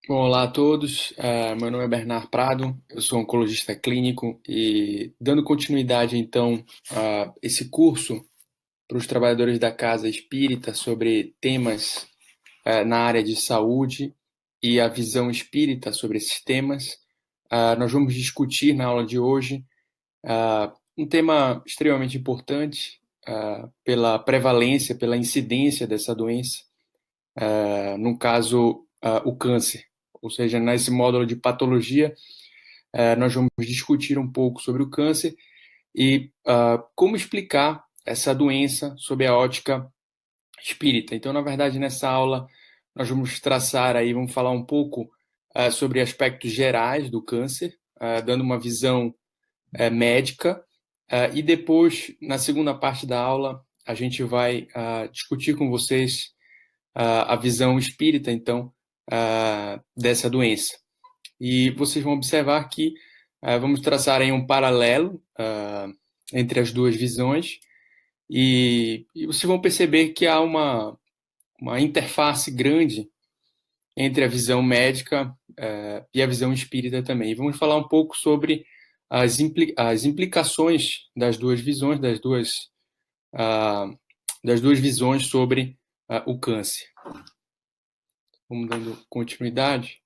Bom, olá a todos. Meu nome é Bernard Prado, eu sou oncologista clínico e dando continuidade então a esse curso para os trabalhadores da Casa Espírita sobre temas na área de saúde e a visão espírita sobre esses temas. Nós vamos discutir na aula de hoje um tema extremamente importante pela prevalência, pela incidência dessa doença, no caso, o câncer. Ou seja, nesse módulo de patologia, nós vamos discutir um pouco sobre o câncer e como explicar essa doença sob a ótica espírita. Então, na verdade, nessa aula, nós vamos traçar aí, vamos falar um pouco sobre aspectos gerais do câncer, dando uma visão médica, e depois, na segunda parte da aula, a gente vai discutir com vocês a visão espírita, então, dessa doença. E vocês vão observar que vamos traçar aí um paralelo entre as duas visões e vocês vão perceber que há uma interface grande entre a visão médica e a visão espírita também. E vamos falar um pouco sobre as implicações das duas visões, das duas visões sobre o câncer. Vamos dando continuidade.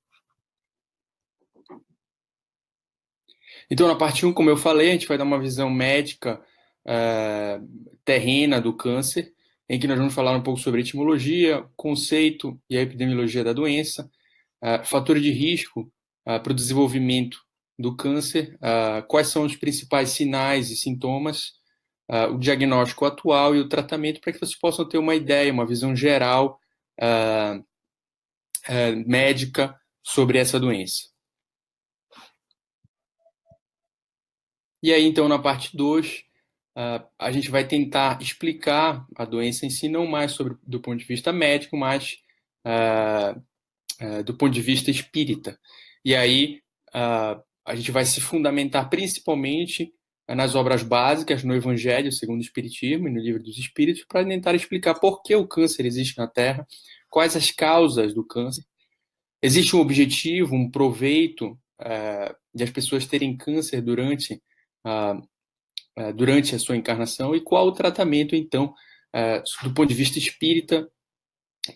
Então, na parte 1, como eu falei, a gente vai dar uma visão médica terrena do câncer, em que nós vamos falar um pouco sobre etimologia, conceito e a epidemiologia da doença, fatores de risco para o desenvolvimento do câncer, quais são os principais sinais e sintomas, o diagnóstico atual e o tratamento, para que vocês possam ter uma ideia, uma visão geral médica sobre essa doença. E aí, então, na parte 2, a gente vai tentar explicar a doença em si, não mais do ponto de vista médico, mas do ponto de vista espírita. E aí, a gente vai se fundamentar principalmente nas obras básicas, no Evangelho segundo o Espiritismo e no Livro dos Espíritos, para tentar explicar por que o câncer existe na Terra, quais as causas do câncer. Existe um objetivo, um proveito de as pessoas terem câncer durante a sua encarnação e qual o tratamento, então, do ponto de vista espírita,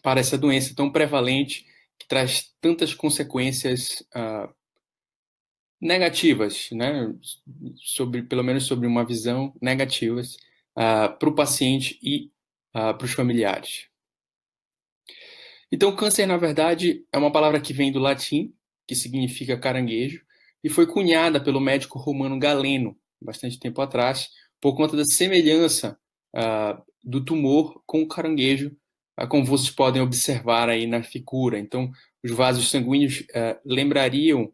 para essa doença tão prevalente que traz tantas consequências negativas, né? Pelo menos sobre uma visão negativas para o paciente e para os familiares. Então, câncer, na verdade, é uma palavra que vem do latim, que significa caranguejo, e foi cunhada pelo médico romano Galeno, bastante tempo atrás, por conta da semelhança do tumor com o caranguejo, como vocês podem observar aí na figura. Então, os vasos sanguíneos lembrariam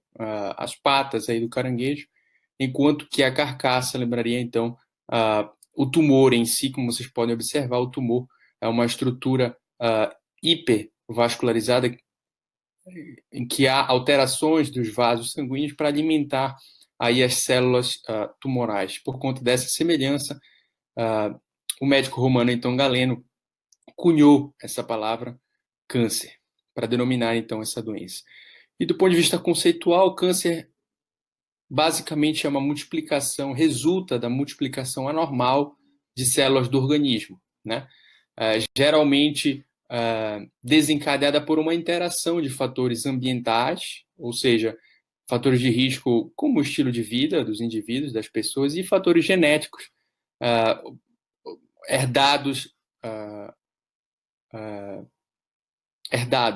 as patas aí do caranguejo, enquanto que a carcaça lembraria, então, o tumor em si. Como vocês podem observar, o tumor é uma estrutura hipervascularizada em que há alterações dos vasos sanguíneos para alimentar aí as células tumorais. Por conta dessa semelhança, o médico romano, então, Galeno, cunhou essa palavra câncer, para denominar, então, essa doença. E do ponto de vista conceitual, o câncer basicamente é uma multiplicação, resulta da multiplicação anormal de células do organismo, né? Geralmente desencadeada por uma interação de fatores ambientais, ou seja, fatores de risco como o estilo de vida dos indivíduos, das pessoas, e fatores genéticos herdados,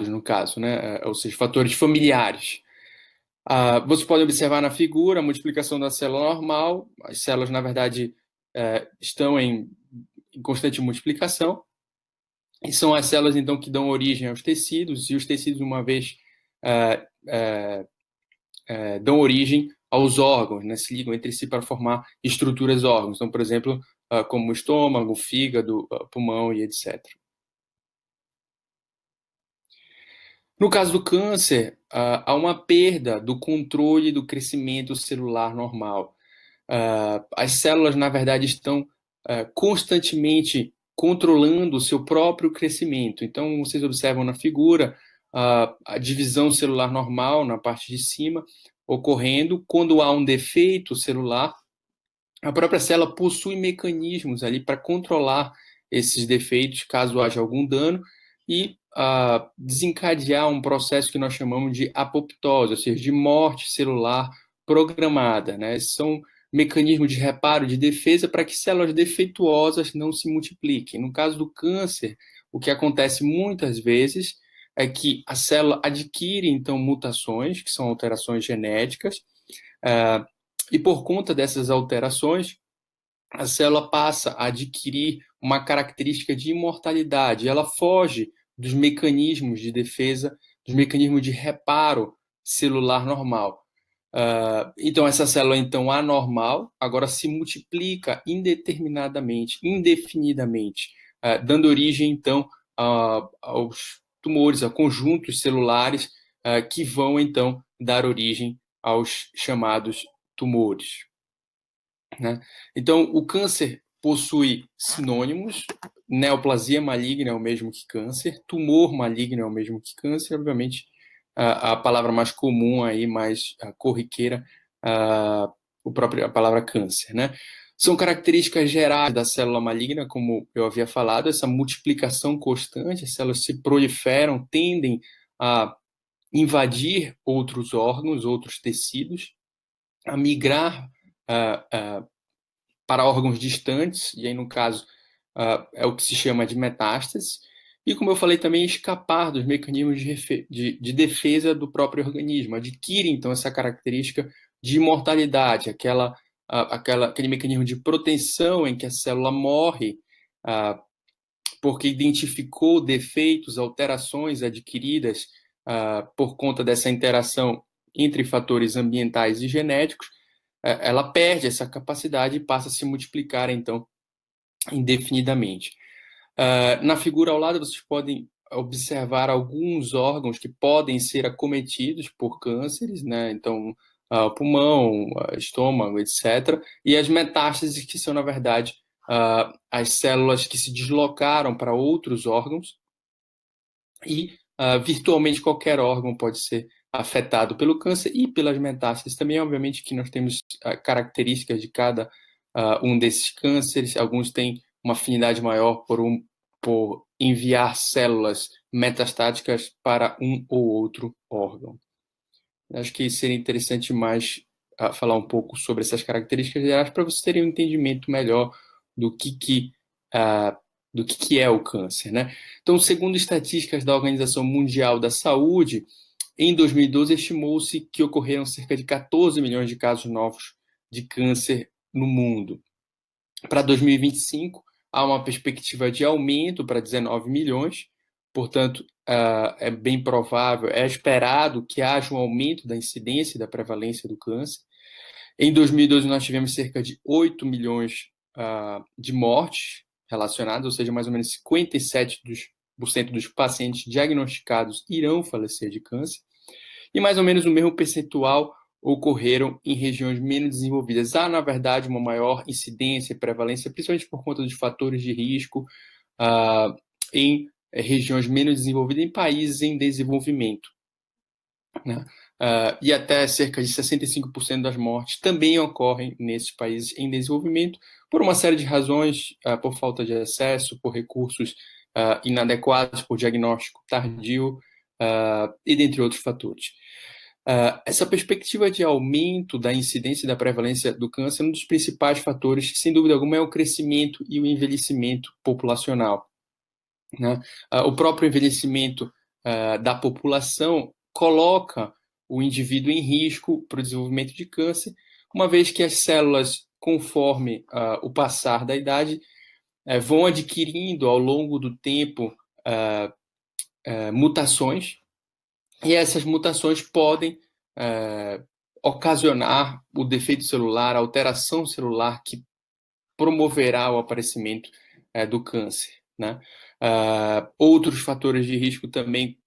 no caso, né? Ou seja, fatores familiares. Você pode observar na figura a multiplicação da célula normal. As células, na verdade, estão em constante multiplicação, e são as células, então, que dão origem aos tecidos, e os tecidos, uma vez dão origem aos órgãos, né? Se ligam entre si para formar estruturas órgãos. Então, por exemplo, como o estômago, o fígado, pulmão e etc. No caso do câncer, há uma perda do controle do crescimento celular normal. As células, na verdade, estão constantemente controlando o seu próprio crescimento. Então, vocês observam na figura a divisão celular normal na parte de cima ocorrendo. Quando há um defeito celular, a própria célula possui mecanismos ali para controlar esses defeitos, caso haja algum dano, e desencadear um processo que nós chamamos de apoptose, ou seja, de morte celular programada, né? São mecanismos de reparo, de defesa, para que células defeituosas não se multipliquem. No caso do câncer, o que acontece muitas vezes é que a célula adquire, então, mutações, que são alterações genéticas, e por conta dessas alterações, a célula passa a adquirir uma característica de imortalidade. Ela foge dos mecanismos de defesa, dos mecanismos de reparo celular normal. Então, essa célula então anormal agora se multiplica indeterminadamente, indefinidamente, dando origem então aos tumores, a conjuntos celulares que vão então dar origem aos chamados tumores, né? Então, o câncer possui sinônimos. Neoplasia maligna é o mesmo que câncer, tumor maligno é o mesmo que câncer, obviamente a palavra mais comum aí, mais corriqueira, a palavra câncer, né? São características gerais da célula maligna, como eu havia falado, essa multiplicação constante, as células se proliferam, tendem a invadir outros órgãos, outros tecidos, a migrar para órgãos distantes, e aí no caso é o que se chama de metástase, e como eu falei também, escapar dos mecanismos de defesa do próprio organismo, adquire então essa característica de imortalidade, aquele mecanismo de proteção em que a célula morre porque identificou defeitos, alterações adquiridas por conta dessa interação entre fatores ambientais e genéticos. Ela perde essa capacidade e passa a se multiplicar, então, indefinidamente. Na figura ao lado, vocês podem observar alguns órgãos que podem ser acometidos por cânceres, né? Então, pulmão, estômago, etc. E as metástases, que são, na verdade, as células que se deslocaram para outros órgãos, e virtualmente qualquer órgão pode ser afetado pelo câncer e pelas metástases também. Obviamente que nós temos características de cada um desses cânceres. Alguns têm uma afinidade maior por enviar células metastáticas para um ou outro órgão. Acho que seria interessante mais falar um pouco sobre essas características gerais para vocês terem um entendimento melhor do que é o câncer, né? Então, segundo estatísticas da Organização Mundial da Saúde, em 2012 estimou-se que ocorreram cerca de 14 milhões de casos novos de câncer no mundo. Para 2025, há uma perspectiva de aumento para 19 milhões, portanto, é bem provável, é esperado que haja um aumento da incidência e da prevalência do câncer. Em 2012, nós tivemos cerca de 8 milhões de mortes relacionadas, ou seja, mais ou menos 57% dos pacientes diagnosticados irão falecer de câncer, e mais ou menos o mesmo percentual ocorreram em regiões menos desenvolvidas. Há, na verdade, uma maior incidência e prevalência, principalmente por conta dos fatores de risco em regiões menos desenvolvidas, em países em desenvolvimento, né? E até cerca de 65% das mortes também ocorrem nesses países em desenvolvimento, por uma série de razões, por falta de acesso, por recursos inadequados, por diagnóstico tardio, e dentre outros fatores. Essa perspectiva de aumento da incidência e da prevalência do câncer, um dos principais fatores, sem dúvida alguma, é o crescimento e o envelhecimento populacional, né? O próprio envelhecimento da população coloca o indivíduo em risco para o desenvolvimento de câncer, uma vez que as células, conforme o passar da idade, vão adquirindo ao longo do tempo mutações, e essas mutações podem ocasionar o defeito celular, a alteração celular que promoverá o aparecimento do câncer, né? Outros fatores de risco também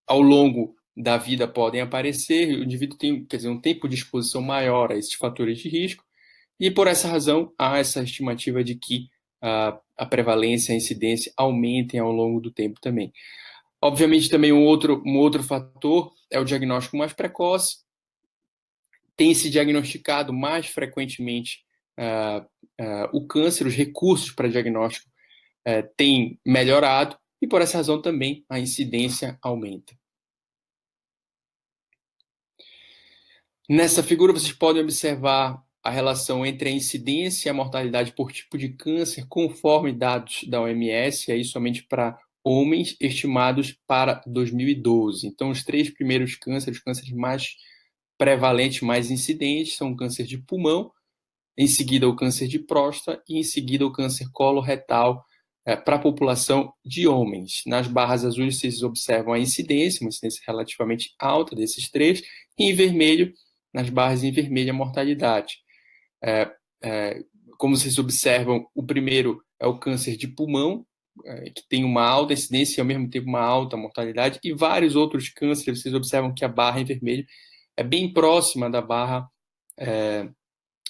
ao longo da vida podem aparecer. O indivíduo tem, quer dizer, um tempo de exposição maior a esses fatores de risco, e por essa razão há essa estimativa de que a prevalência e a incidência aumentem ao longo do tempo também. Obviamente, também um outro fator é o diagnóstico mais precoce. Tem se diagnosticado mais frequentemente o câncer, os recursos para diagnóstico têm melhorado, e por essa razão também a incidência aumenta. Nessa figura, vocês podem observar a relação entre a incidência e a mortalidade por tipo de câncer, conforme dados da OMS, e aí somente para homens, estimados para 2012. Então, os 3 primeiros cânceres, os cânceres mais prevalentes, mais incidentes, são o câncer de pulmão, em seguida o câncer de próstata e em seguida o câncer coloretal para a população de homens. Nas barras azuis vocês observam a incidência, uma incidência relativamente alta desses 3, e em vermelho, nas barras em vermelho, a mortalidade. Como vocês observam, o primeiro é o câncer de pulmão, que tem uma alta incidência e ao mesmo tempo uma alta mortalidade, e vários outros cânceres, vocês observam que a barra em vermelho é bem próxima da barra,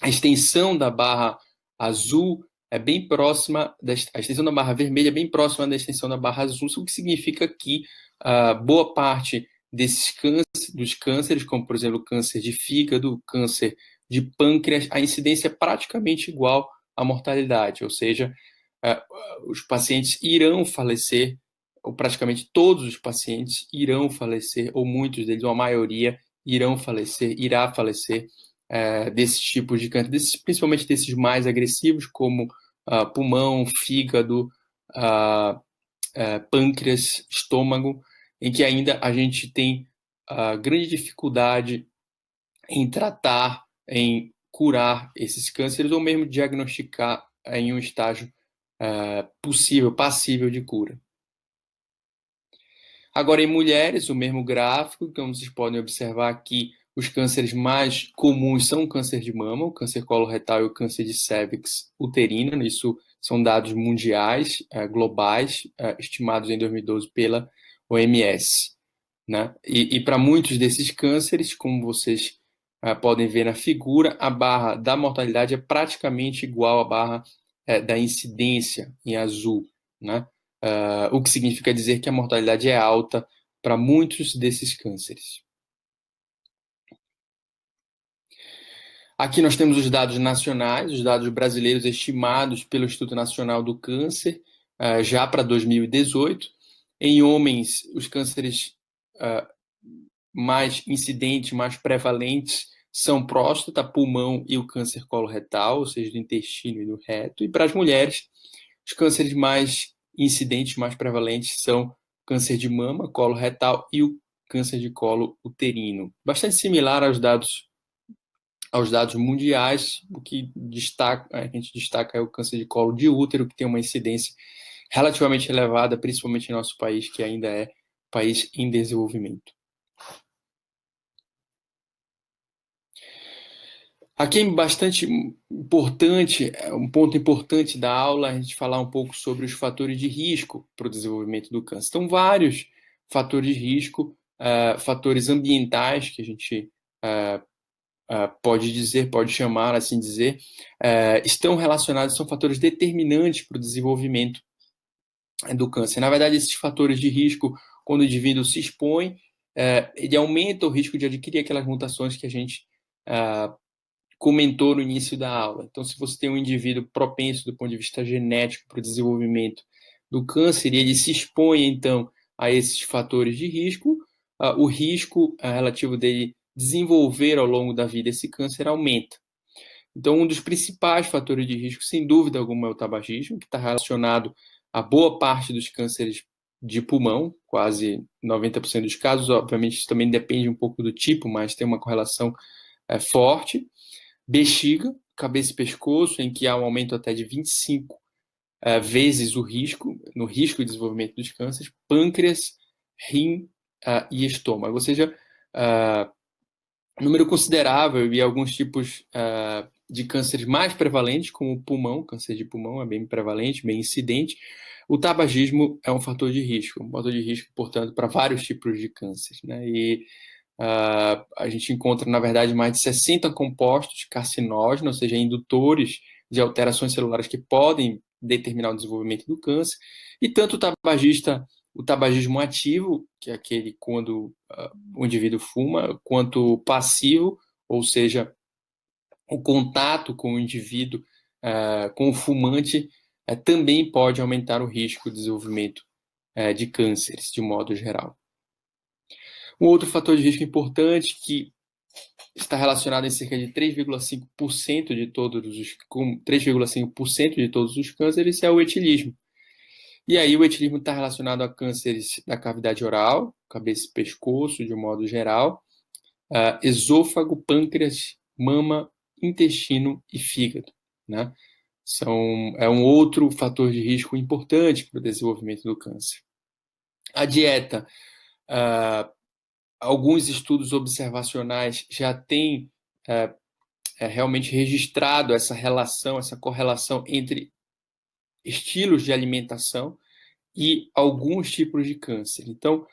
a extensão da barra azul é bem próxima, a extensão da barra vermelha é bem próxima da extensão da barra azul, o que significa que boa parte dos cânceres, como por exemplo o câncer de fígado, câncer de pâncreas, a incidência é praticamente igual à mortalidade, ou seja, os pacientes irão falecer, ou praticamente todos os pacientes irão falecer, ou muitos deles, ou a maioria irá falecer desses tipos de câncer, principalmente desses mais agressivos, como pulmão, fígado, pâncreas, estômago, em que ainda a gente tem grande dificuldade em tratar, em curar esses cânceres, ou mesmo diagnosticar em um estágio passível de cura. Agora, em mulheres, o mesmo gráfico, como vocês podem observar aqui, os cânceres mais comuns são o câncer de mama, o câncer coloretal e o câncer de cérvix uterino. Isso são dados mundiais, globais, estimados em 2012 pela OMS. Né? E para muitos desses cânceres, como vocês podem ver na figura, a barra da mortalidade é praticamente igual à barra da incidência, em azul, né? O que significa dizer que a mortalidade é alta para muitos desses cânceres. Aqui nós temos os dados nacionais, os dados brasileiros estimados pelo Instituto Nacional do Câncer, já para 2018. Em homens, os cânceres mais incidentes, mais prevalentes, são próstata, pulmão e o câncer coloretal, ou seja, do intestino e do reto. E para as mulheres, os cânceres mais incidentes, mais prevalentes, são câncer de mama, colo retal e o câncer de colo uterino. Bastante similar aos dados mundiais. O que a gente destaca é o câncer de colo de útero, que tem uma incidência relativamente elevada, principalmente em nosso país, que ainda é país em desenvolvimento. Aqui é bastante importante, um ponto importante da aula, a gente falar um pouco sobre os fatores de risco para o desenvolvimento do câncer. Então, vários fatores de risco, fatores ambientais, que a gente pode chamar, assim dizer, estão relacionados, são fatores determinantes para o desenvolvimento do câncer. Na verdade, esses fatores de risco, quando o indivíduo se expõe, ele aumenta o risco de adquirir aquelas mutações que a gente comentou no início da aula. Então, se você tem um indivíduo propenso do ponto de vista genético para o desenvolvimento do câncer e ele se expõe, então, a esses fatores de risco, o risco relativo dele desenvolver ao longo da vida esse câncer aumenta. Então, um dos principais fatores de risco, sem dúvida alguma, é o tabagismo, que está relacionado a boa parte dos cânceres de pulmão, quase 90% dos casos. Obviamente, isso também depende um pouco do tipo, mas tem uma correlação forte. Bexiga, cabeça e pescoço, em que há um aumento até de 25 vezes no risco de desenvolvimento dos cânceres. Pâncreas, rim e estômago. Ou seja, número considerável, e alguns tipos de cânceres mais prevalentes, como o pulmão, câncer de pulmão é bem prevalente, bem incidente. O tabagismo é um fator de risco, portanto, para vários tipos de câncer, né? E a gente encontra, na verdade, mais de 60 compostos carcinógenos, ou seja, indutores de alterações celulares que podem determinar o desenvolvimento do câncer, e tanto o tabagista o tabagismo ativo, que é aquele quando o indivíduo fuma, quanto passivo, ou seja, o contato com o indivíduo, com o fumante, também pode aumentar o risco de desenvolvimento de cânceres, de modo geral. Um outro fator de risco importante que está relacionado em cerca de 3,5% de todos os cânceres é o etilismo. E aí o etilismo está relacionado a cânceres da cavidade oral, cabeça e pescoço, de um modo geral, esôfago, pâncreas, mama, intestino e fígado, né? É um outro fator de risco importante para o desenvolvimento do câncer. A dieta, alguns estudos observacionais já têm realmente registrado essa relação, essa correlação entre estilos de alimentação e alguns tipos de câncer. Então,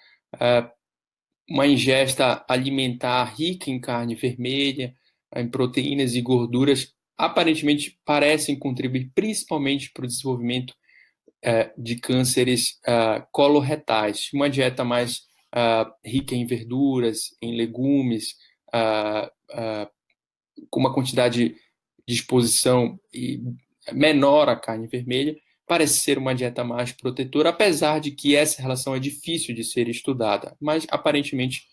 uma ingesta alimentar rica em carne vermelha, em proteínas e gorduras, aparentemente parecem contribuir principalmente para o desenvolvimento de cânceres coloretais. Uma dieta mais rica em verduras, em legumes, com uma quantidade de exposição menor à carne vermelha, parece ser uma dieta mais protetora, apesar de que essa relação é difícil de ser estudada. Mas, aparentemente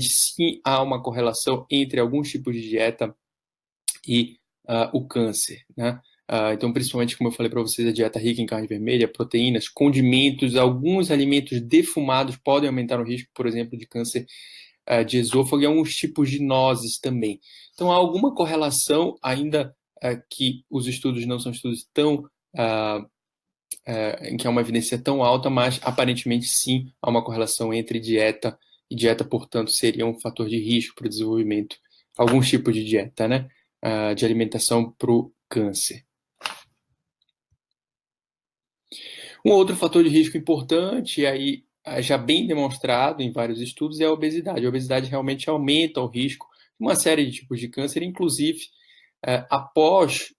sim, há uma correlação entre alguns tipos de dieta e o câncer, né? Então, principalmente, como eu falei para vocês, a dieta rica em carne vermelha, proteínas, condimentos, alguns alimentos defumados podem aumentar o risco, por exemplo, de câncer de esôfago e alguns tipos de nozes também. Então, há alguma correlação, ainda que os estudos não são estudos tão em que há uma evidência tão alta, mas aparentemente sim, há uma correlação entre dieta e dieta, portanto, seria um fator de risco para o desenvolvimento, alguns tipos de dieta, né? De alimentação para o câncer. Um outro fator de risco importante, aí já bem demonstrado em vários estudos, é a obesidade. A obesidade realmente aumenta o risco de uma série de tipos de câncer, inclusive após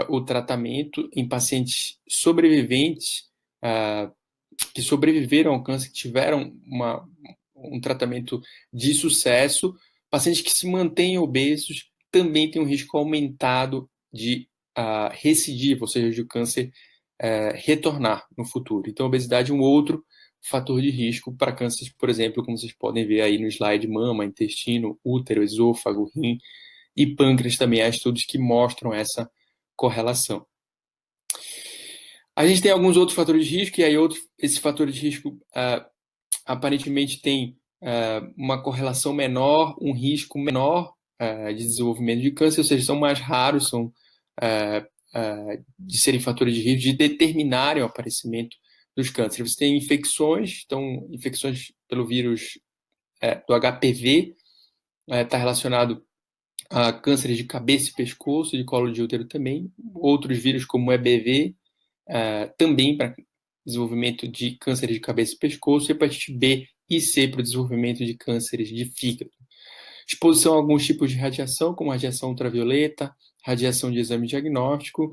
o tratamento em pacientes sobreviventes que sobreviveram ao câncer, que tiveram um tratamento de sucesso, pacientes que se mantêm obesos também têm um risco aumentado de recidiva, ou seja, de o câncer retornar no futuro. Então, a obesidade é um outro fator de risco para cânceres, por exemplo, como vocês podem ver aí no slide, mama, intestino, útero, esôfago, rim e pâncreas também. Há estudos que mostram essa correlação. A gente tem alguns outros fatores de risco, e aí esses fatores de risco aparentemente têm uma correlação menor, um risco menor de desenvolvimento de câncer, ou seja, são mais raros, são de serem fatores de risco, de determinarem o aparecimento dos cânceres. Você tem infecções, então, infecções pelo vírus do HPV, está relacionado a cânceres de cabeça e pescoço, de colo de útero também, outros vírus como o EBV, também para desenvolvimento de cânceres de cabeça e pescoço, hepatite B e C para o desenvolvimento de cânceres de fígado. Exposição a alguns tipos de radiação, como radiação ultravioleta, radiação de exame diagnóstico,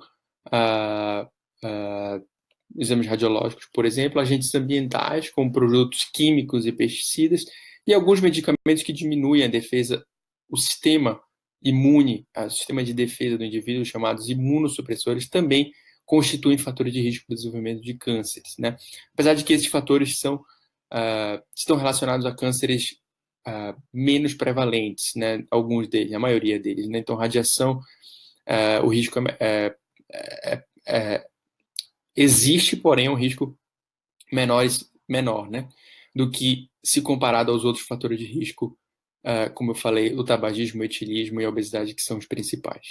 exames radiológicos, por exemplo, agentes ambientais, como produtos químicos e pesticidas, e alguns medicamentos que diminuem a defesa, o sistema imune, o sistema de defesa do indivíduo, chamados imunossupressores, também constituem fatores de risco para o desenvolvimento de cânceres, né? Apesar de que esses fatores estão relacionados a cânceres menos prevalentes, né? Alguns deles, a maioria deles, né? Então, radiação, o risco existe, porém, é um risco menor, né? Do que se comparado aos outros fatores de risco, como eu falei, o tabagismo, o etilismo e a obesidade, que são os principais.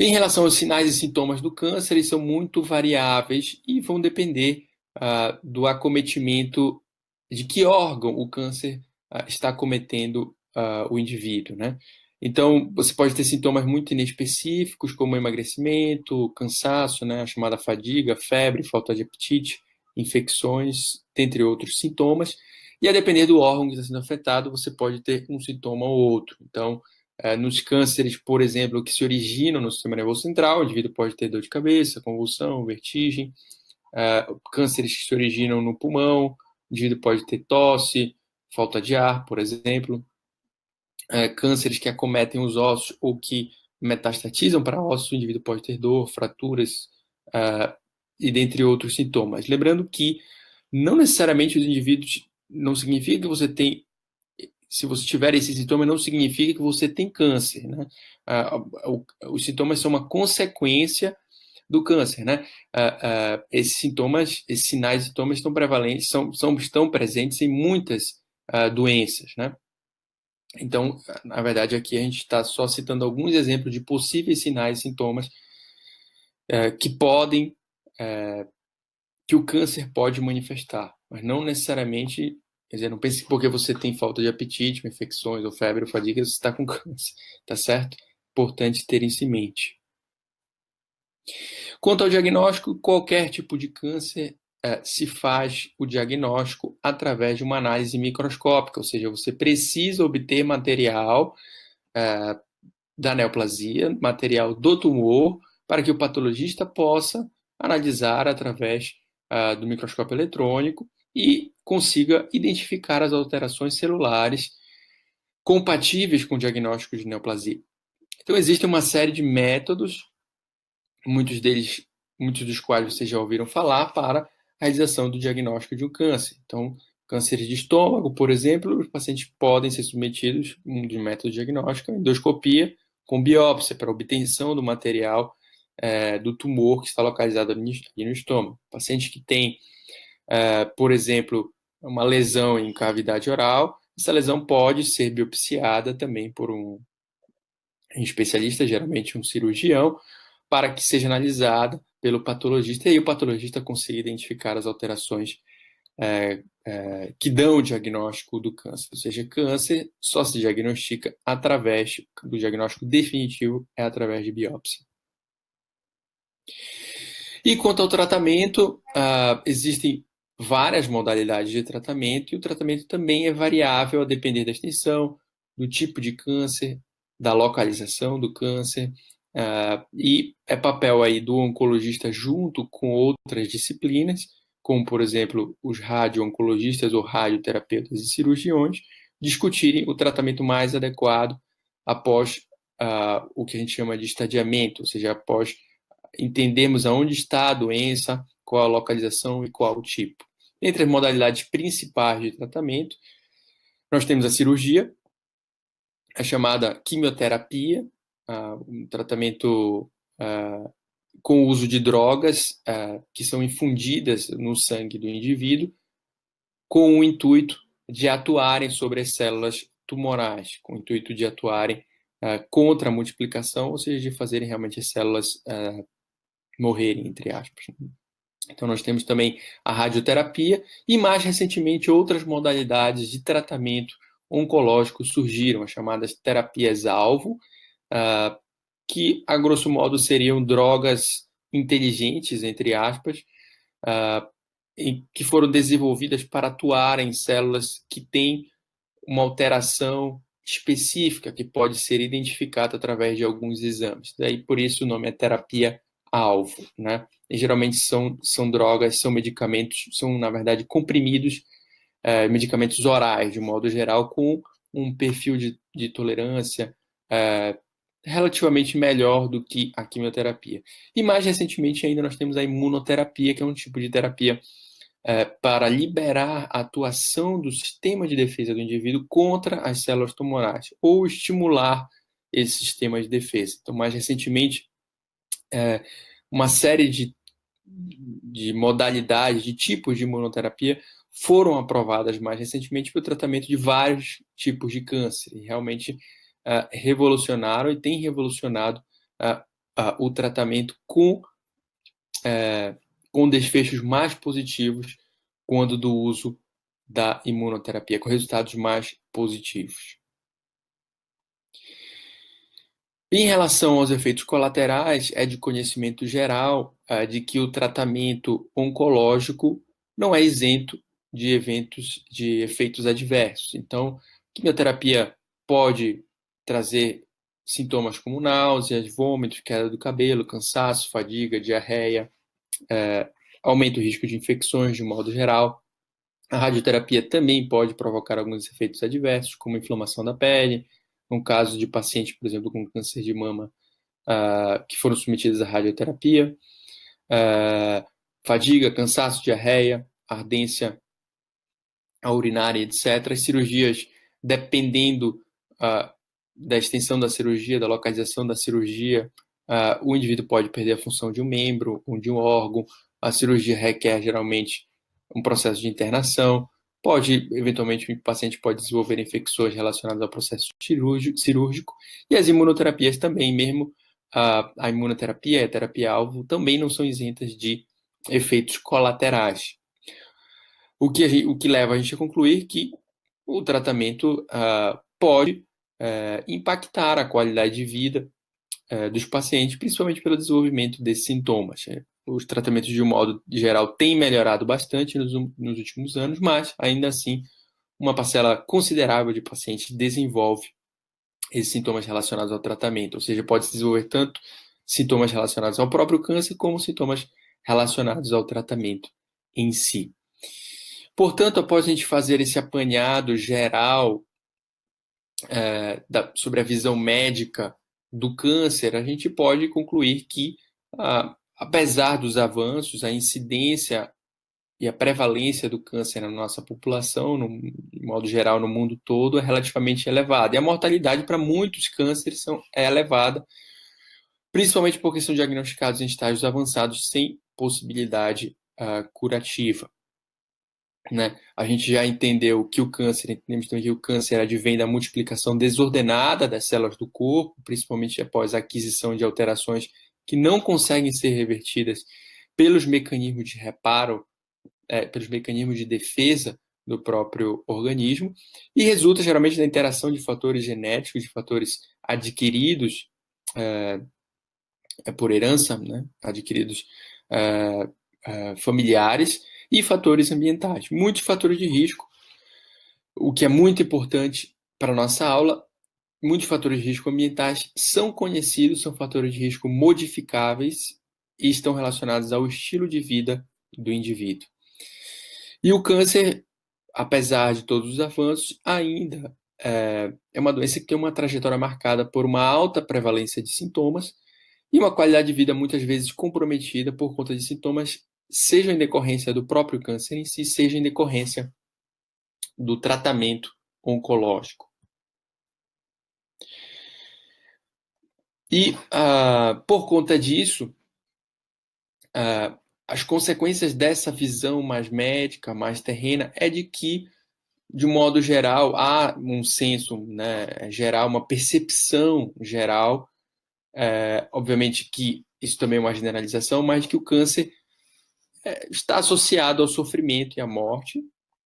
Em relação aos sinais e sintomas do câncer, eles são muito variáveis e vão depender do acometimento, de que órgão o câncer está acometendo o indivíduo, né? Então, você pode ter sintomas muito inespecíficos, como emagrecimento, cansaço, né, a chamada fadiga, febre, falta de apetite, infecções, dentre outros sintomas. E a depender do órgão que está sendo afetado, você pode ter um sintoma ou outro. Então, Nos cânceres, por exemplo, que se originam no sistema nervoso central, o indivíduo pode ter dor de cabeça, convulsão, vertigem. Cânceres que se originam no pulmão, o indivíduo pode ter tosse, falta de ar, por exemplo. Cânceres que acometem os ossos ou que metastatizam para ossos, o indivíduo pode ter dor, fraturas, e dentre outros sintomas. Lembrando que não necessariamente os indivíduos, não significa que você tem, se você tiver esse sintoma, não significa que você tem câncer, né? Os sintomas são uma consequência do câncer, né? Esses sintomas, esses sinais e sintomas estão prevalentes, estão presentes em muitas doenças, né? Então, na verdade, aqui a gente está só citando alguns exemplos de possíveis sinais e sintomas que podem, que o câncer pode manifestar, mas não necessariamente, quer dizer, não pense que porque você tem falta de apetite, infecções ou febre ou fadiga, você está com câncer, tá certo? Importante ter isso em mente. Quanto ao diagnóstico, qualquer tipo de câncer se faz o diagnóstico através de uma análise microscópica, ou seja, você precisa obter material da neoplasia, material do tumor, para que o patologista possa analisar através do microscópio eletrônico e consiga identificar as alterações celulares compatíveis com o diagnóstico de neoplasia. Então, existe uma série de métodos, muitos dos quais vocês já ouviram falar, para a realização do diagnóstico de um câncer. Então, câncer de estômago, por exemplo, os pacientes podem ser submetidos a um método diagnóstico, endoscopia, com biópsia, para obtenção do material do tumor que está localizado ali no estômago. Paciente que tem, por exemplo, uma lesão em cavidade oral, essa lesão pode ser biopsiada também por um especialista, geralmente um cirurgião, para que seja analisada pelo patologista e aí o patologista consiga identificar as alterações que dão o diagnóstico do câncer. Ou seja, câncer só se diagnostica através do diagnóstico definitivo, é através de biópsia. E quanto ao tratamento, existem várias modalidades de tratamento e o tratamento também é variável a depender da extensão, do tipo de câncer, da localização do câncer, e é papel aí do oncologista junto com outras disciplinas, como, por exemplo, os radio-oncologistas ou radioterapeutas e cirurgiões, discutirem o tratamento mais adequado após o que a gente chama de estadiamento, ou seja, após entendermos aonde está a doença, qual a localização e qual o tipo. Entre as modalidades principais de tratamento, nós temos a cirurgia, a chamada quimioterapia, um tratamento com o uso de drogas que são infundidas no sangue do indivíduo, com o intuito de atuarem sobre as células tumorais, com o intuito de atuarem contra a multiplicação, ou seja, de fazerem realmente as células morrerem, entre aspas. Então, nós temos também a radioterapia e, mais recentemente, outras modalidades de tratamento oncológico surgiram, as chamadas terapias-alvo, que, a grosso modo, seriam drogas inteligentes, entre aspas, que foram desenvolvidas para atuar em células que têm uma alteração específica que pode ser identificada através de alguns exames. Daí, por isso, o nome é terapia-alvo, né? E, geralmente são drogas, são medicamentos, são, na verdade, comprimidos, medicamentos orais, de modo geral, com um perfil de tolerância relativamente melhor do que a quimioterapia. E mais recentemente ainda nós temos a imunoterapia, que é um tipo de terapia para liberar a atuação do sistema de defesa do indivíduo contra as células tumorais, ou estimular esse sistema de defesa. Então, mais recentemente, uma série de modalidades, de tipos de imunoterapia foram aprovadas mais recentemente para o tratamento de vários tipos de câncer. E realmente revolucionaram e têm revolucionado o tratamento com desfechos mais positivos quando do uso da imunoterapia, com resultados mais positivos. Em relação aos efeitos colaterais, é de conhecimento geral de que o tratamento oncológico não é isento de efeitos adversos. Então, quimioterapia pode trazer sintomas como náuseas, vômitos, queda do cabelo, cansaço, fadiga, diarreia, aumenta o risco de infecções de modo geral. A radioterapia também pode provocar alguns efeitos adversos, como inflamação da pele, no caso de pacientes, por exemplo, com câncer de mama, que foram submetidos à radioterapia, fadiga, cansaço, diarreia, ardência urinária, etc. As cirurgias, dependendo da extensão da cirurgia, da localização da cirurgia, o indivíduo pode perder a função de um membro ou de um órgão. A cirurgia requer, geralmente, um processo de internação. Eventualmente, o paciente pode desenvolver infecções relacionadas ao processo cirúrgico. E as imunoterapias também, mesmo a imunoterapia e a terapia-alvo, também não são isentas de efeitos colaterais. O que leva a gente a concluir que o tratamento pode impactar a qualidade de vida dos pacientes, principalmente pelo desenvolvimento desses sintomas. Os tratamentos, de um modo geral, têm melhorado bastante nos últimos anos, mas, ainda assim, uma parcela considerável de pacientes desenvolve esses sintomas relacionados ao tratamento, ou seja, pode se desenvolver tanto sintomas relacionados ao próprio câncer, como sintomas relacionados ao tratamento em si. Portanto, após a gente fazer esse apanhado geral sobre a visão médica do câncer, a gente pode concluir que, apesar dos avanços, a incidência e a prevalência do câncer na nossa população, de modo geral, no mundo todo, é relativamente elevada. E a mortalidade para muitos cânceres é elevada, principalmente porque são diagnosticados em estágios avançados sem possibilidade curativa. Né? A gente já entendemos também que o câncer advém da multiplicação desordenada das células do corpo, principalmente após a aquisição de alterações que não conseguem ser revertidas pelos mecanismos de reparo, pelos mecanismos de defesa do próprio organismo, e resulta geralmente da interação de fatores genéticos, de fatores adquiridos por herança, né? Adquiridos familiares, e fatores ambientais. Muitos fatores de risco, o que é muito importante para a nossa aula. Muitos fatores de risco ambientais são conhecidos, são fatores de risco modificáveis e estão relacionados ao estilo de vida do indivíduo. E o câncer, apesar de todos os avanços, ainda é uma doença que tem uma trajetória marcada por uma alta prevalência de sintomas e uma qualidade de vida muitas vezes comprometida por conta de sintomas, seja em decorrência do próprio câncer em si, seja em decorrência do tratamento oncológico. E, por conta disso, as consequências dessa visão mais médica, mais terrena, é de que, de modo geral, há um senso, né, geral, uma percepção geral, obviamente que isso também é uma generalização, mas de que o câncer está associado ao sofrimento e à morte,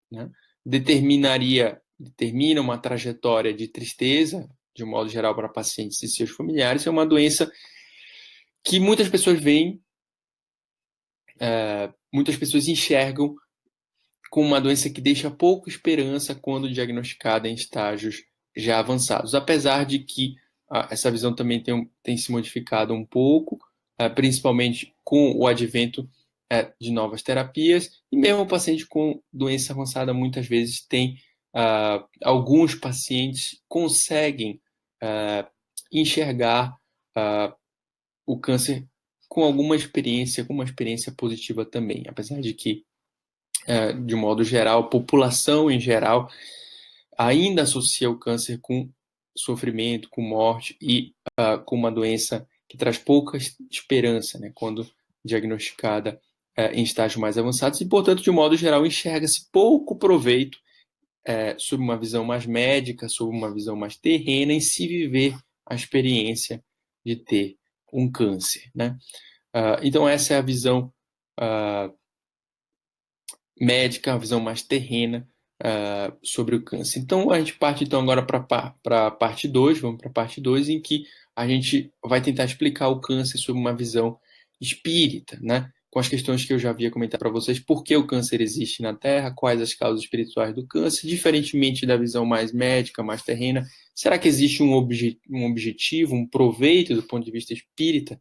né? Determina uma trajetória de tristeza, de um modo geral, para pacientes e seus familiares. É uma doença que muitas pessoas veem, muitas pessoas enxergam como uma doença que deixa pouca esperança quando diagnosticada em estágios já avançados, apesar de que essa visão também tem se modificado um pouco, principalmente com o advento de novas terapias, e mesmo o paciente com doença avançada muitas vezes tem, alguns pacientes conseguem enxergar o câncer com alguma experiência, com uma experiência positiva também, apesar de que, de um modo geral, a população em geral ainda associa o câncer com sofrimento, com morte e com uma doença que traz pouca esperança, né, quando diagnosticada em estágios mais avançados, e, portanto, de um modo geral, enxerga-se pouco proveito sob uma visão mais médica, sob uma visão mais terrena, em se viver a experiência de ter um câncer, né? Então, essa é a visão médica, a visão mais terrena sobre o câncer. Então, a gente parte então agora para a parte 2, vamos para a parte 2, em que a gente vai tentar explicar o câncer sob uma visão espírita, né? com as questões que eu já havia comentado para vocês, por que o câncer existe na Terra, quais as causas espirituais do câncer, diferentemente da visão mais médica, mais terrena, será que existe um objetivo, um proveito do ponto de vista espírita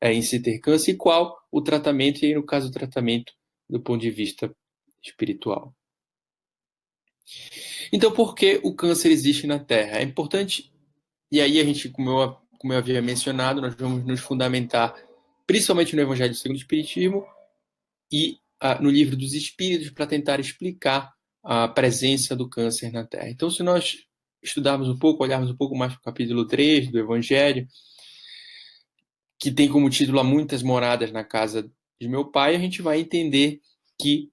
em se ter câncer, e qual o tratamento, e aí, no caso, o tratamento do ponto de vista espiritual. Então, por que o câncer existe na Terra? É importante, e aí a gente, como eu havia mencionado, nós vamos nos fundamentar principalmente no Evangelho segundo o Espiritismo e no Livro dos Espíritos, para tentar explicar a presença do câncer na Terra. Então, se nós estudarmos um pouco, olharmos um pouco mais para o capítulo 3 do Evangelho, que tem como título Há Muitas Moradas na Casa de Meu Pai, a gente vai entender que,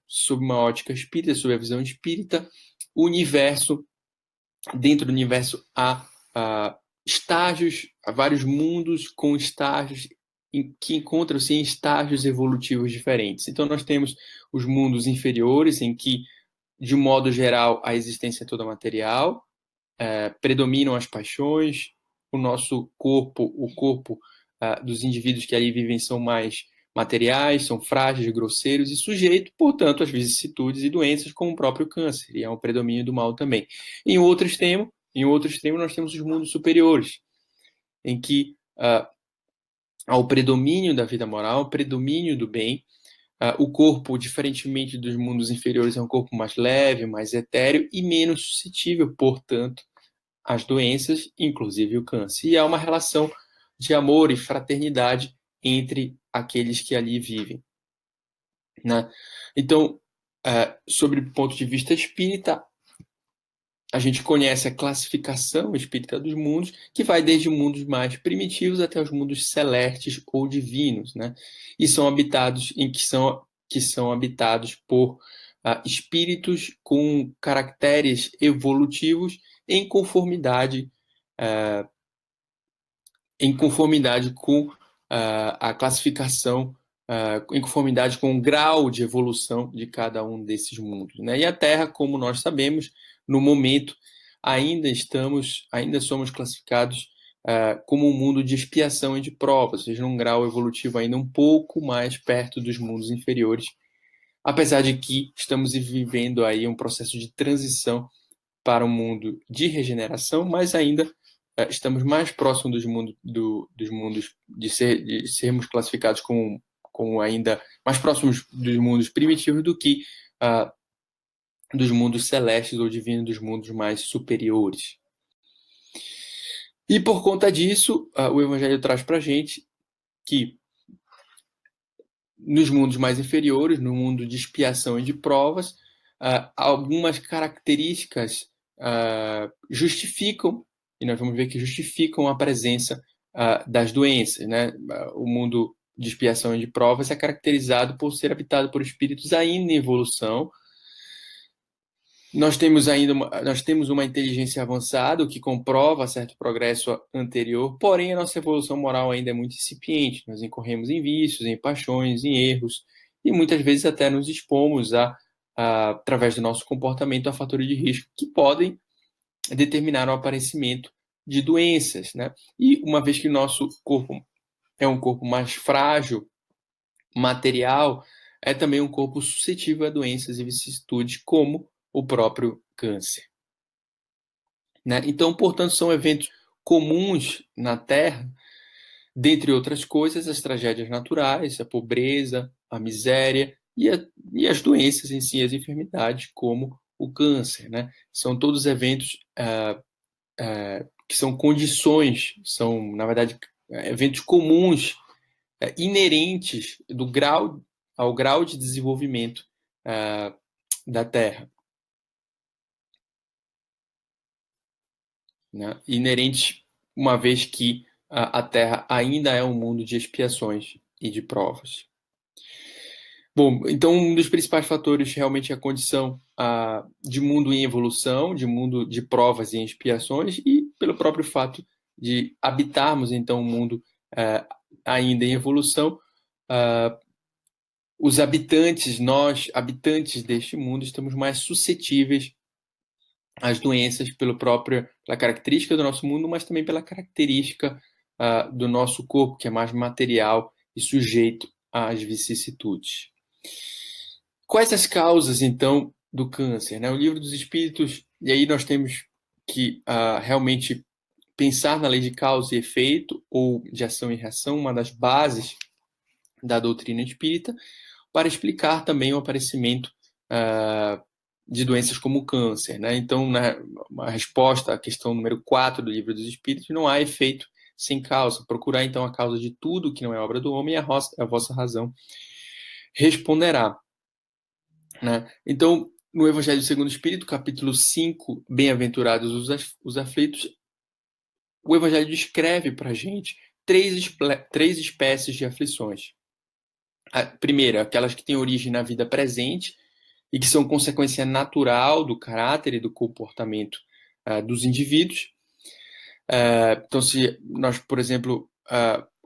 sob uma ótica espírita, sob a visão espírita, o universo, dentro do universo há estágios, há vários mundos com estágios que encontram-se em estágios evolutivos diferentes. Então, nós temos os mundos inferiores, em que, de um modo geral, a existência é toda material, predominam as paixões, o nosso corpo, o corpo dos indivíduos que ali vivem são mais materiais, são frágeis, grosseiros e sujeitos, portanto, às vicissitudes e doenças, como o próprio câncer, e é um predomínio do mal também. Em outro extremo, nós temos os mundos superiores, em que há o predomínio da vida moral, o predomínio do bem. O corpo, diferentemente dos mundos inferiores, é um corpo mais leve, mais etéreo e menos suscetível, portanto, às doenças, inclusive o câncer. E há uma relação de amor e fraternidade entre aqueles que ali vivem, né? Então, sobre o ponto de vista espírita, a gente conhece a classificação espírita dos mundos, que vai desde mundos mais primitivos até os mundos celestes ou divinos, né? E são habitados que são habitados por espíritos com caracteres evolutivos em conformidade com a classificação, em conformidade com o grau de evolução de cada um desses mundos, né? E a Terra, como nós sabemos, no momento ainda somos classificados como um mundo de expiação e de prova, ou seja, num grau evolutivo ainda um pouco mais perto dos mundos inferiores, apesar de que estamos vivendo aí um processo de transição para um mundo de regeneração, mas ainda estamos mais próximos dos mundos de sermos classificados como ainda mais próximos dos mundos primitivos do que dos mundos celestes ou divinos, dos mundos mais superiores. E por conta disso, o Evangelho traz para a gente que nos mundos mais inferiores, no mundo de expiação e de provas, algumas características justificam, e nós vamos ver que justificam a presença das doenças, né? O mundo de expiação e de provas é caracterizado por ser habitado por espíritos ainda em evolução. Nós temos uma inteligência avançada, o que comprova certo progresso anterior, porém a nossa evolução moral ainda é muito incipiente. Nós incorremos em vícios, em paixões, em erros, e muitas vezes até nos expomos através do nosso comportamento, a fatores de risco que podem determinar o aparecimento de doenças, né? E uma vez que o nosso corpo é um corpo mais frágil, material, é também um corpo suscetível a doenças e vicissitudes, como o próprio câncer, né? Então, portanto, são eventos comuns na Terra, dentre outras coisas, as tragédias naturais, a pobreza, a miséria e as doenças em si, as enfermidades, como o câncer, né? São todos eventos que são condições, são, na verdade, eventos comuns, inerentes ao grau de desenvolvimento da Terra, né? Inerentes, uma vez que a Terra ainda é um mundo de expiações e de provas. Bom, então um dos principais fatores realmente é a condição de mundo em evolução, de mundo de provas e expiações, e pelo próprio fato de habitarmos então um mundo ainda em evolução, nós habitantes deste mundo, estamos mais suscetíveis às doenças pela característica do nosso mundo, mas também pela característica do nosso corpo, que é mais material e sujeito às vicissitudes. Quais as causas, então, do câncer? O Livro dos Espíritos, e aí nós temos que realmente pensar na lei de causa e efeito, ou de ação e reação, uma das bases da doutrina espírita, para explicar também o aparecimento de doenças como o câncer. Então, a resposta à questão número 4 do Livro dos Espíritos, não há efeito sem causa. Procurar, então, a causa de tudo que não é obra do homem, e a vossa razão responderá. Então, no Evangelho segundo o Espírito, capítulo 5, Bem-aventurados os aflitos, o Evangelho descreve para a gente três espécies de aflições. A primeira, aquelas que têm origem na vida presente e que são consequência natural do caráter e do comportamento dos indivíduos. Então, se nós, por exemplo,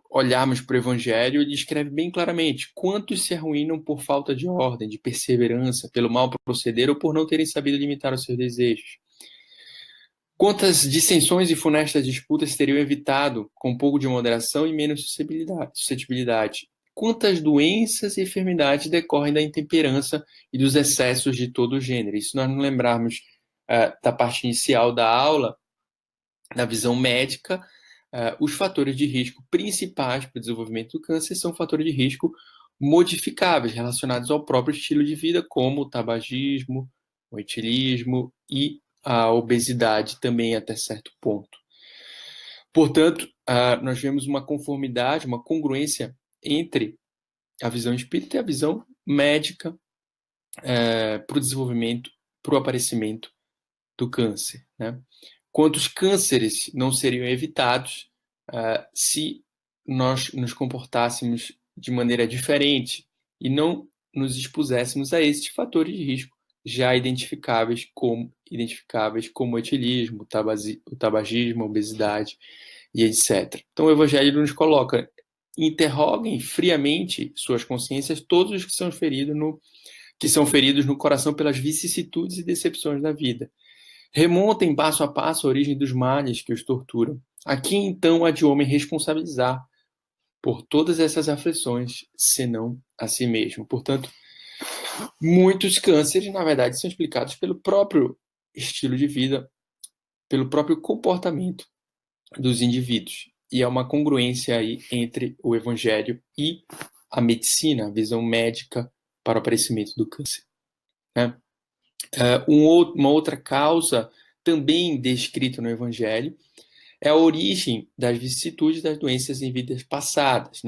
olharmos para o Evangelho, ele escreve bem claramente quantos se arruinam por falta de ordem, de perseverança, pelo mal proceder ou por não terem sabido limitar os seus desejos. Quantas dissensões e funestas disputas teriam evitado com um pouco de moderação e menos suscetibilidade? Quantas doenças e enfermidades decorrem da intemperança e dos excessos de todo o gênero? E se nós não lembrarmos da parte inicial da aula, na visão médica, os fatores de risco principais para o desenvolvimento do câncer são fatores de risco modificáveis, relacionados ao próprio estilo de vida, como o tabagismo, o etilismo e a obesidade também até certo ponto. Portanto, nós vemos uma conformidade, uma congruência entre a visão espírita e a visão médica para o desenvolvimento, para o aparecimento do câncer. Quantos cânceres não seriam evitados se nós nos comportássemos de maneira diferente e não nos expuséssemos a esses fatores de risco já identificáveis como o etilismo, o tabagismo, a obesidade e etc. Então o Evangelho nos coloca: interroguem friamente suas consciências todos os que são feridos no coração pelas vicissitudes e decepções da vida. Remontem passo a passo a origem dos males que os torturam. Aqui então há de homem responsabilizar por todas essas aflições, senão a si mesmo. Portanto, muitos cânceres, na verdade, são explicados pelo próprio estilo de vida, pelo próprio comportamento dos indivíduos. E há uma congruência aí entre o Evangelho e a medicina, a visão médica para o aparecimento do câncer. Uma outra causa, também descrita no Evangelho, é a origem das vicissitudes das doenças em vidas passadas,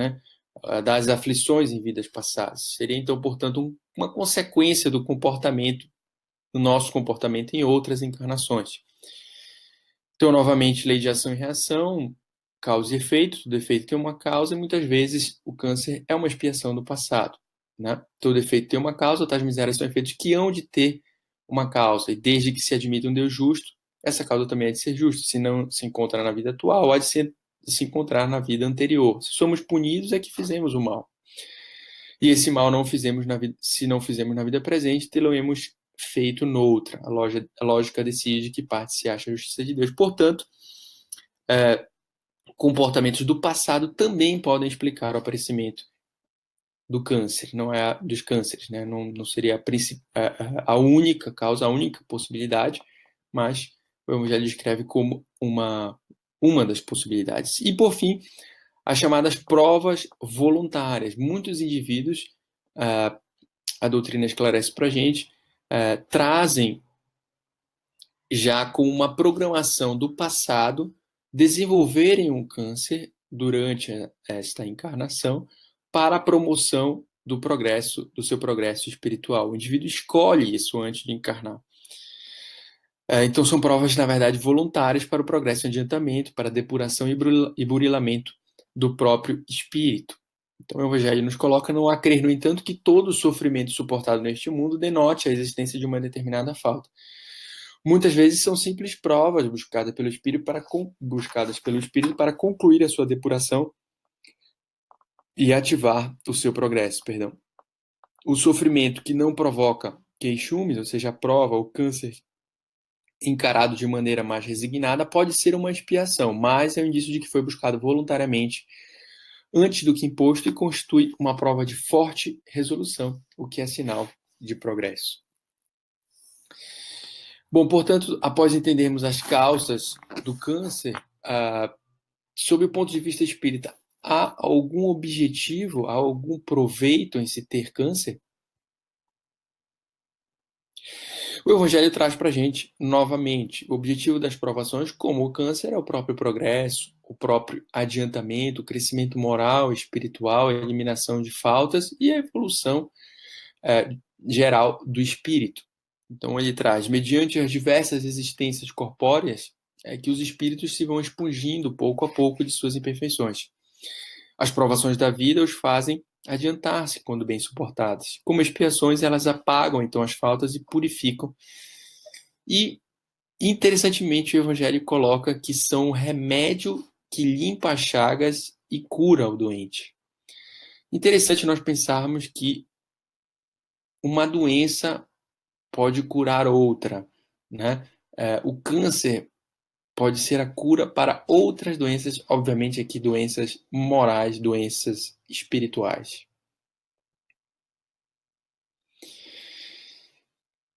das aflições em vidas passadas. Seria, então, portanto, uma consequência do nosso comportamento em outras encarnações. Então, novamente, lei de ação e reação, causa e efeito. Todo efeito tem uma causa e, muitas vezes, o câncer é uma expiação do passado. Todo efeito tem uma causa, tais misérias são efeitos que hão de ter uma causa. E desde que se admita um Deus justo, essa causa também é de ser justa. Se não se encontra na vida atual, há de se encontrar na vida anterior. Se somos punidos, é que fizemos o mal. E esse mal se não fizemos na vida presente, tê-lo-emos feito noutra. A lógica decide que parte se acha a justiça de Deus. Portanto, comportamentos do passado também podem explicar o aparecimento do câncer, não é dos cânceres, não seria a única causa, a única possibilidade, mas o Evangelho descreve como uma das possibilidades. E, por fim, as chamadas provas voluntárias. Muitos indivíduos, a doutrina esclarece para a gente, trazem já com uma programação do passado, desenvolverem um câncer durante esta encarnação para a promoção do seu progresso espiritual. O indivíduo escolhe isso antes de encarnar. Então são provas, na verdade, voluntárias para o progresso e adiantamento, para a depuração e burilamento do próprio espírito. Então o Evangelho nos coloca não a crer, no entanto, que todo o sofrimento suportado neste mundo denote a existência de uma determinada falta. Muitas vezes são simples provas buscadas pelo Espírito para concluir a sua depuração e ativar o seu progresso. O sofrimento que não provoca queixumes, ou seja, a prova, o câncer encarado de maneira mais resignada, pode ser uma expiação, mas é um indício de que foi buscado voluntariamente antes do que imposto e constitui uma prova de forte resolução, o que é sinal de progresso. Bom, portanto, após entendermos as causas do câncer, sob o ponto de vista espírita, há algum objetivo, há algum proveito em se ter câncer? O Evangelho traz para a gente, novamente, o objetivo das provações, como o câncer, é o próprio progresso, o próprio adiantamento, o crescimento moral, espiritual, a eliminação de faltas e a evolução geral do espírito. Então ele traz, mediante as diversas existências corpóreas, que os espíritos se vão expungindo pouco a pouco de suas imperfeições. As provações da vida os fazem adiantar-se quando bem suportadas. Como expiações, elas apagam então as faltas e purificam. E, interessantemente, o Evangelho coloca que são o remédio que limpa as chagas e cura o doente. Interessante nós pensarmos que uma doença pode curar outra, né? O câncer pode ser a cura para outras doenças, obviamente aqui doenças morais, doenças espirituais.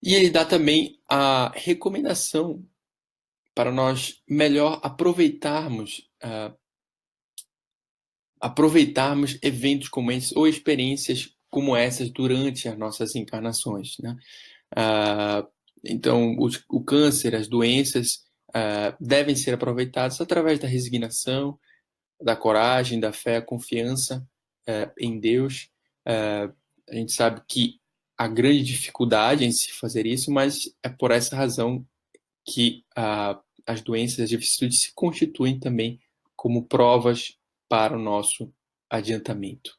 E ele dá também a recomendação para nós melhor aproveitarmos eventos como esses ou experiências como essas durante as nossas encarnações, né? Então, o câncer, as doenças devem ser aproveitadas através da resignação, da coragem, da fé, a confiança em Deus. A gente sabe que há grande dificuldade em se fazer isso, mas é por essa razão que as doenças e as vicissitudes se constituem também como provas para o nosso adiantamento.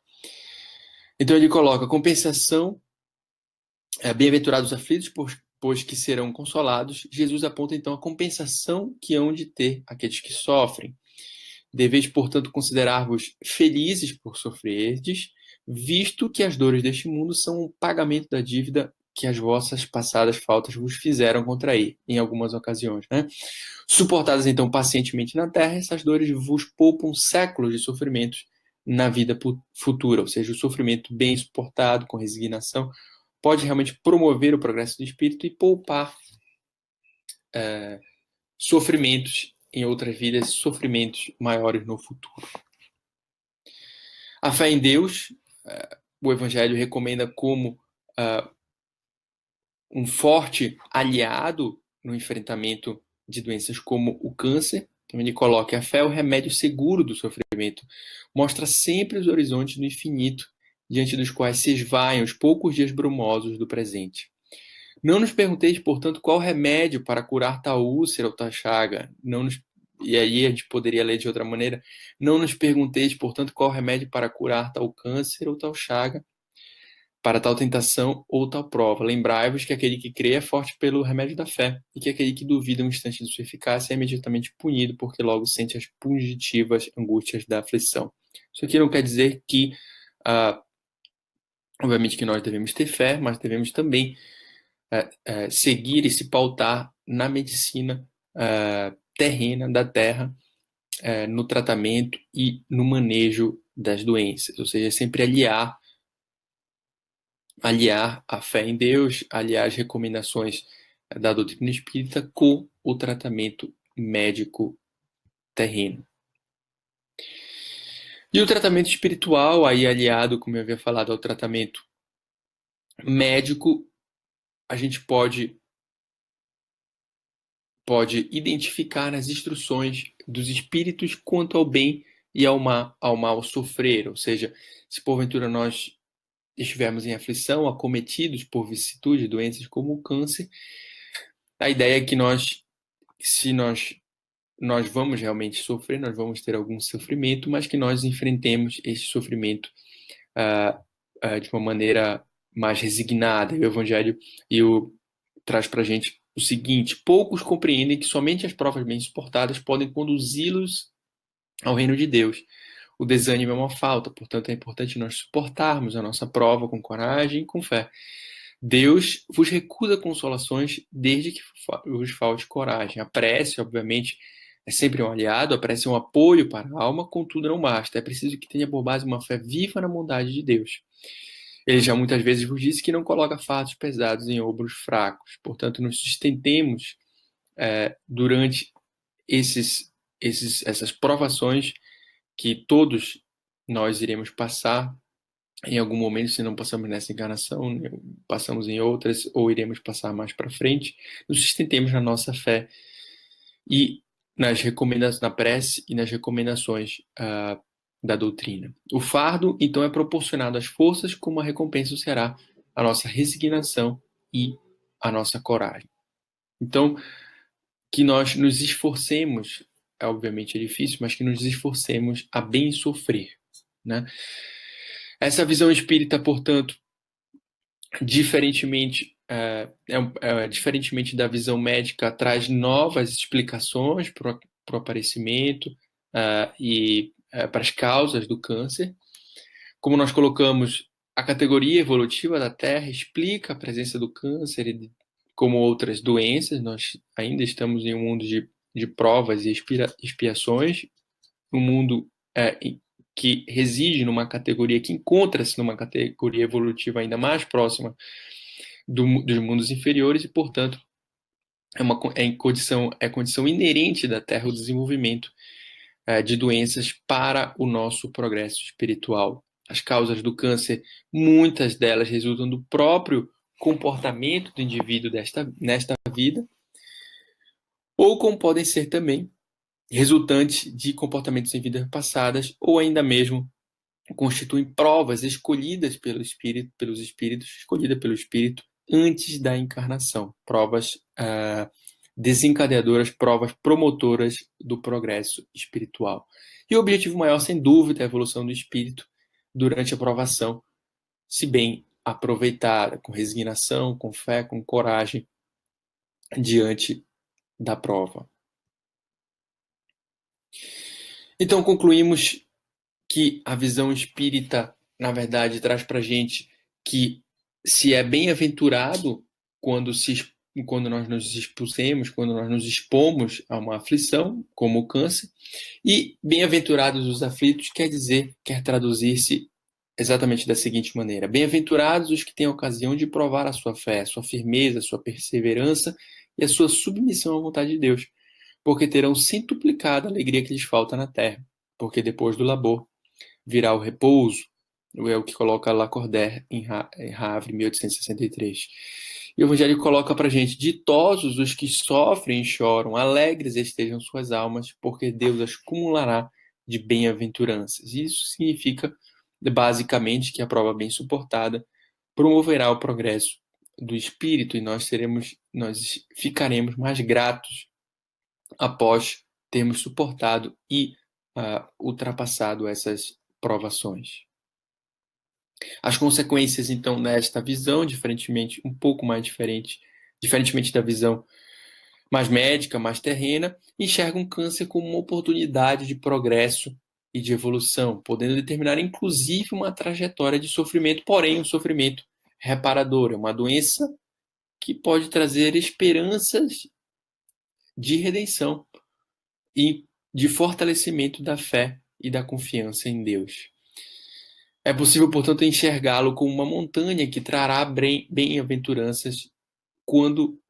Então ele coloca compensação, bem-aventurados os aflitos, pois que serão consolados. Jesus aponta então a compensação que hão de ter aqueles que sofrem. Deveis, portanto, considerar-vos felizes por sofrerdes, visto que as dores deste mundo são um pagamento da dívida que as vossas passadas faltas vos fizeram contrair, em algumas ocasiões, né? Suportadas, então, pacientemente na terra, essas dores vos poupam séculos de sofrimentos na vida futura, ou seja, o sofrimento bem suportado, com resignação, pode realmente promover o progresso do espírito e poupar sofrimentos em outras vidas, sofrimentos maiores no futuro. A fé em Deus, o Evangelho recomenda como um forte aliado no enfrentamento de doenças como o câncer. Então ele coloca que a fé é o remédio seguro do sofrimento. Mostra sempre os horizontes do infinito, diante dos quais se esvaiam os poucos dias brumosos do presente. Não nos pergunteis, portanto, qual remédio para curar tal úlcera ou tal chaga. E aí a gente poderia ler de outra maneira. Não nos pergunteis, portanto, qual remédio para curar tal câncer ou tal chaga, para tal tentação ou tal prova. Lembrai-vos que aquele que crê é forte pelo remédio da fé, e que aquele que duvida um instante de sua eficácia é imediatamente punido, porque logo sente as fugitivas angústias da aflição. Isso aqui não quer dizer que, obviamente, que nós devemos ter fé, mas devemos também seguir e se pautar na medicina terrena da terra, no tratamento e no manejo das doenças, ou seja, sempre aliar a fé em Deus, aliar as recomendações da doutrina espírita com o tratamento médico terreno. E o tratamento espiritual, aí aliado, como eu havia falado, ao tratamento médico, a gente pode identificar nas instruções dos espíritos quanto ao bem e ao mal sofrer. Ou seja, se porventura nós estivermos em aflição, acometidos por vicissitudes, doenças como o câncer, a ideia é que se nós vamos realmente sofrer, nós vamos ter algum sofrimento, mas que nós enfrentemos esse sofrimento de uma maneira mais resignada. O Evangelho traz para a gente o seguinte: poucos compreendem que somente as provas bem suportadas podem conduzi-los ao reino de Deus. O desânimo é uma falta, portanto é importante nós suportarmos a nossa prova com coragem e com fé. Deus vos recusa consolações desde que vos falte coragem. A prece, obviamente, é sempre um aliado, a prece é um apoio para a alma, contudo não basta. É preciso que tenha por base uma fé viva na bondade de Deus. Ele já muitas vezes vos disse que não coloca fardos pesados em ombros fracos. Portanto, nos sustentemos durante essas provações que todos nós iremos passar em algum momento, se não passamos nessa encarnação, passamos em outras, ou iremos passar mais para frente. Nos sustentemos na nossa fé e nas recomendações, na prece e nas recomendações da doutrina. O fardo, então, é proporcionado às forças, como a recompensa será a nossa resignação e a nossa coragem. Então, que nós nos esforcemos, obviamente é difícil, mas que nos esforcemos a bem sofrer, né? Essa visão espírita, portanto, diferentemente diferentemente da visão médica, traz novas explicações para o aparecimento e para as causas do câncer. Como nós colocamos, a categoria evolutiva da Terra explica a presença do câncer e como outras doenças. Nós ainda estamos em um mundo de provas e expiações, um mundo que reside numa categoria, que encontra-se numa categoria evolutiva ainda mais próxima dos mundos inferiores e, portanto, é condição inerente da Terra o desenvolvimento de doenças para o nosso progresso espiritual. As causas do câncer, muitas delas resultam do próprio comportamento do indivíduo nesta vida, ou como podem ser também resultantes de comportamentos em vidas passadas, ou ainda mesmo constituem provas escolhidas pelos espíritos, escolhida pelo espírito antes da encarnação, provas desencadeadoras, provas promotoras do progresso espiritual. E o objetivo maior, sem dúvida, é a evolução do espírito durante a provação, se bem aproveitada, com resignação, com fé, com coragem, diante da prova. Então, concluímos que a visão espírita, na verdade, traz para a gente que se é bem-aventurado quando nós nos expusemos, quando nós nos expomos a uma aflição, como o câncer, e bem-aventurados os aflitos quer traduzir-se exatamente da seguinte maneira: bem-aventurados os que têm a ocasião de provar a sua fé, a sua firmeza, a sua perseverança e a sua submissão à vontade de Deus, porque terão centuplicada a alegria que lhes falta na terra, porque depois do labor virá o repouso, é o que coloca Lacordaire em Havre, 1863. E o Evangelho coloca para a gente: ditosos os que sofrem e choram, alegres estejam suas almas, porque Deus as cumulará de bem-aventuranças. Isso significa, basicamente, que a prova bem suportada promoverá o progresso do espírito e nós ficaremos mais gratos após termos suportado e ultrapassado essas provações. As consequências, então, nesta visão, diferentemente da visão mais médica, mais terrena, enxergam o câncer como uma oportunidade de progresso e de evolução, podendo determinar, inclusive, uma trajetória de sofrimento, porém, um sofrimento reparador. É uma doença que pode trazer esperanças de redenção e de fortalecimento da fé e da confiança em Deus. É possível, portanto, enxergá-lo como uma montanha que trará bem-aventuranças quando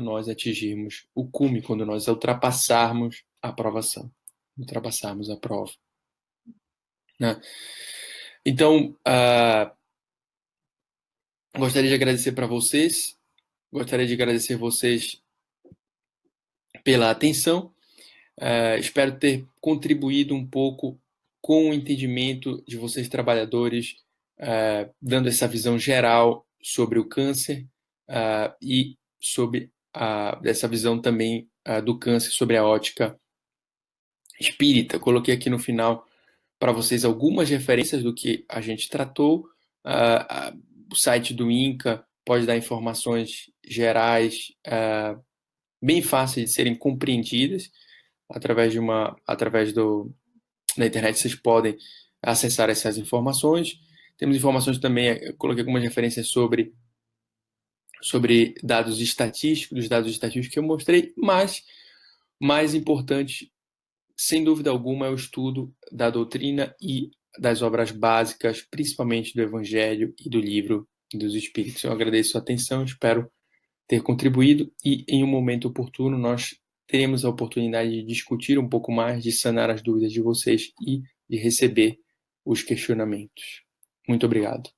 nós atingirmos o cume, quando nós ultrapassarmos a provação, ultrapassarmos a prova. Né? Então, gostaria de agradecer para vocês, gostaria de agradecer vocês pela atenção. Espero ter contribuído um pouco com o entendimento de vocês, trabalhadores, dando essa visão geral sobre o câncer e sobre essa visão também do câncer sobre a ótica espírita. Coloquei aqui no final para vocês algumas referências do que a gente tratou. O site do INCA pode dar informações gerais bem fáceis de serem compreendidas através da internet. Vocês podem acessar essas informações. Temos informações também, eu coloquei algumas referências sobre dados estatísticos que eu mostrei, mas mais importante, sem dúvida alguma, é o estudo da doutrina e das obras básicas, principalmente do Evangelho e do Livro dos Espíritos. Eu agradeço a atenção, espero ter contribuído e, em um momento oportuno, nós teremos a oportunidade de discutir um pouco mais, de sanar as dúvidas de vocês e de receber os questionamentos. Muito obrigado.